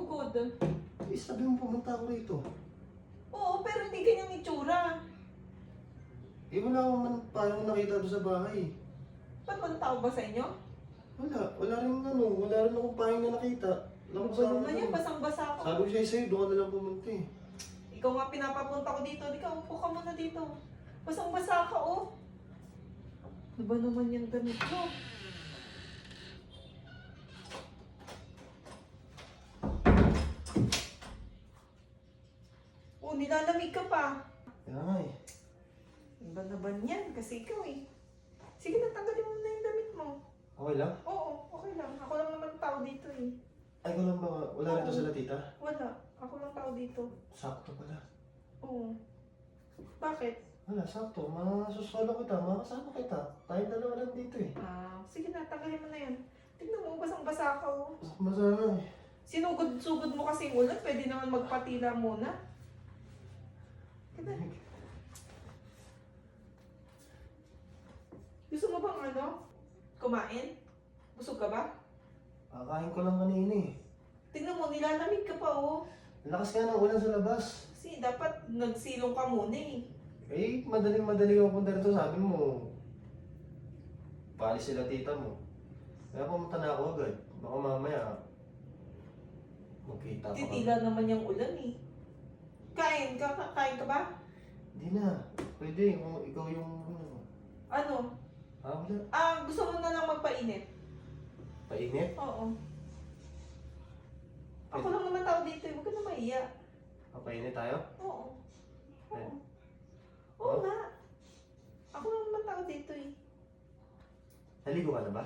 sinugod? Eh, sabi mo pumunta ako rito. Oo, pero hindi ganyang itsura. Eh, wala akong man parang nakita doon sa bahay. Ba't walang tao ba sa inyo? Wala rin wala rin akong pahay na nakita. Wala Ano akong ba kasama naman yan? doon. Basang-basa ako. Sabi ko sa'yo, doon ka na lang pumunta eh. Ikaw nga pinapapunta ko dito. Di ka, upo ka muna dito. Basang-basa ka, oh. Ano ba naman yung damit mo? Oh, nilalamig ka pa. Kaya nga eh. Ano ba naman yan? Kasi ikaw eh. Sige na, tanggalin mo na yung damit mo. Okay lang? Oo, okay lang. Ako lang naman tao dito eh. Ay, ko lang ba? Wala rin to sila tita? Wala. Ako lang tao dito. Sakto pala. Oo. Bakit? Wala, sakto. Masusolo kita, makasama kita. Tayong dalawa lang dito eh. Ah, sige na, tanggalin mo na yan. Tignan mo, basang-basa ka oh. Masama eh. Sinugod-sugod mo kasi ulan, pwede naman magpatila muna. Kita. Gusto mo bang ano? Kumain? Busog ka ba? Kakain ko lang kanina eh. Tingnan mo, nilalamig ka pa oh. Ang lakas nga ng ulan sa labas. Kasi dapat nagsilong ka muna eh. Eh, madaling-madali ako punta rito. Sabi mo, paalis sila tita mo. Kaya pumunta na ako agad. Baka mamaya, magkita pa kami. Titila naman yung ulan eh. Kain ka? Kain ka ba? Hindi na. Pwede, kung ikaw yung... Ano? wala. Gusto mo na lang magpainit? Painit? Oo. Ako lang naman tao dito eh. Huwag ka na maiya. Papainit tayo? Oo. Oo. Eh. Oo nga. Ako lang naman tao dito eh. Naligo ka na ba?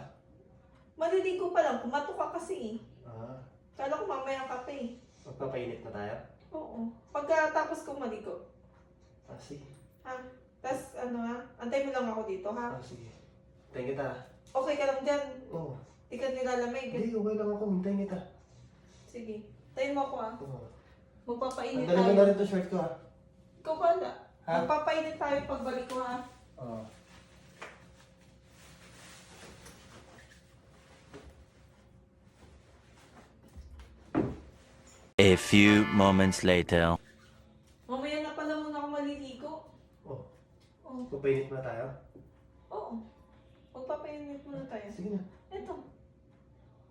Maliligo pa lang. Kumato ka kasi eh. Kala ko mamaya ka pa eh. Magpapainit na tayo? Oo. Pagkatapos ko maligo. Sige. Ha? Tapos ano ha? Antay mo lang ako dito ha? Sige. Hintayin kita. Okay ka lang dyan. Oo. Di ka nilalamig. Hindi, okay lang ako. Hintayin kita. Sige. Tayin mo ako ha? Oo. Magpapainit Tanggalin ko tayo. na rin to shirt ko ha. Ikaw bala. Ha? Magpapainit tayo pagbalik ko ha? Oo. A few moments later. Mamaya na pala muna ako maliligo. Oh. Oo. Papainit na tayo? Oo. Magpapainit muna tayo. Sige na. Ito.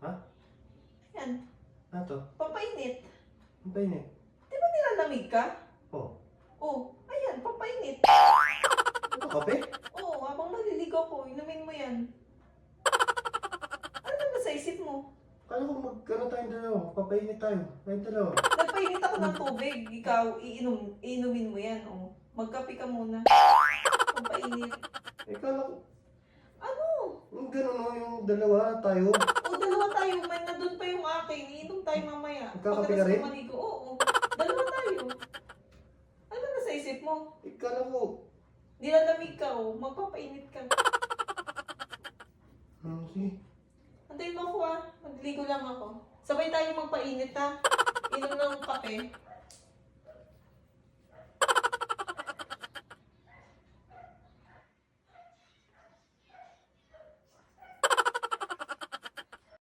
Ha? Yan. To? Papainit. Papainit? Di ba nilalamig ka? Oo. Oh. Ayan. Papainit. Ito, kape? Oo. Habang maliligo ko, inumin mo yan. Ano ba sa isip mo? Kala ko mag-ano tayong dalawa. Papainit tayo. Tayong dalawa. Nagpainit ako ng tubig. Ikaw, iinumin mo yan. Oh. Magkape ka muna. Papainit. Eh, kala ko, Ano? yung gano'n no, yung dalawa tayo. O, dalawa tayo. May nandun pa yung akin. Iinom tayo mamaya. Magkakape ka Pagkatapos rin? ko maligo. Oo. Dalawa tayo. Ano na sa isip mo? Eh, kala ko, Nilalamig ka, oh. Magpapainit ka. sige. Antayin mo ako, ah. Magligo lang ako. Sabay tayo magpainit, ha? Inom ng kape.